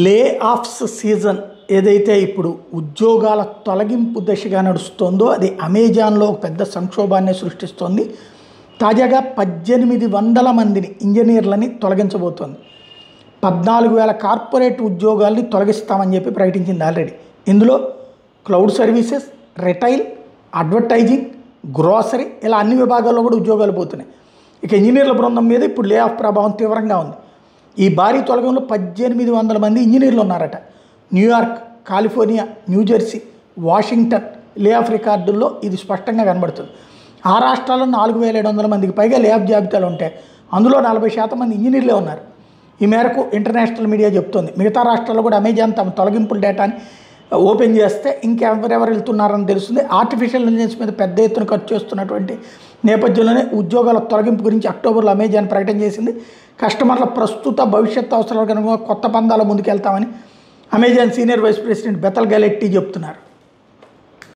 లే offs season ఏదైతే ఇప్పుడు ఉద్యోగాల తొలగింపు దశగా నడుస్తుందో అది అమెజాన్లో ఒక పెద్ద సంక్షోభాన్ని సృష్టిస్తోంది. తాజాగా 1800 మందిని ఇంజనీర్లని తొలగించబోతోంది. 14,000 కార్పొరేట్ ఉద్యోగాల్ని తొలగిస్తామని చెప్పి ప్రకటించింది ఆల్రెడీ. ఇందులో cloud services, retail, advertising, grocery ఇలా అన్ని విభాగాల్లో కూడా ఉద్యోగాలు పోతున్నాయి. ఇక ఇంజనీర్ల బృందం మీద ఇప్పుడు లే ఆఫ్ ప్రభావం తీవ్రంగా ఉంది. ఈ భారీ తొలగంలో 1800 మంది ఇంజనీర్లు ఉన్నారట. New York, California, New Jersey, Washington lay off రికార్డుల్లో ఇది స్పష్టంగా కనబడుతుంది. ఆ రాష్ట్రాల్లో 4,700 మందికి పైగా లే ఆఫ్ జాబితాలు ఉంటాయి. అందులో 40% మంది ఇంజనీర్లే ఉన్నారు. ఈ మేరకు ఇంటర్నేషనల్ మీడియా చెప్తోంది. మిగతా రాష్ట్రాల్లో కూడా అమెజాన్ తమ తొలగింపుల డేటాని ఓపెన్ చేస్తే ఇంకెవరెవరు వెళ్తున్నారని తెలుస్తుంది. ఆర్టిఫిషియల్ ఇంటెలిజెన్స్ మీద పెద్ద ఎత్తున ఖర్చు చేస్తున్నటువంటి నేపథ్యంలోనే ఉద్యోగాల తొలగింపు గురించి అక్టోబర్లో అమెజాన్ ప్రకటన చేసింది. కస్టమర్ల ప్రస్తుత భవిష్యత్ అవసరాలకు అనుగుణంగా కొత్త పందాల ముందుకెళ్తామని Amazon senior vice president Beth Galetti చెప్తున్నారు.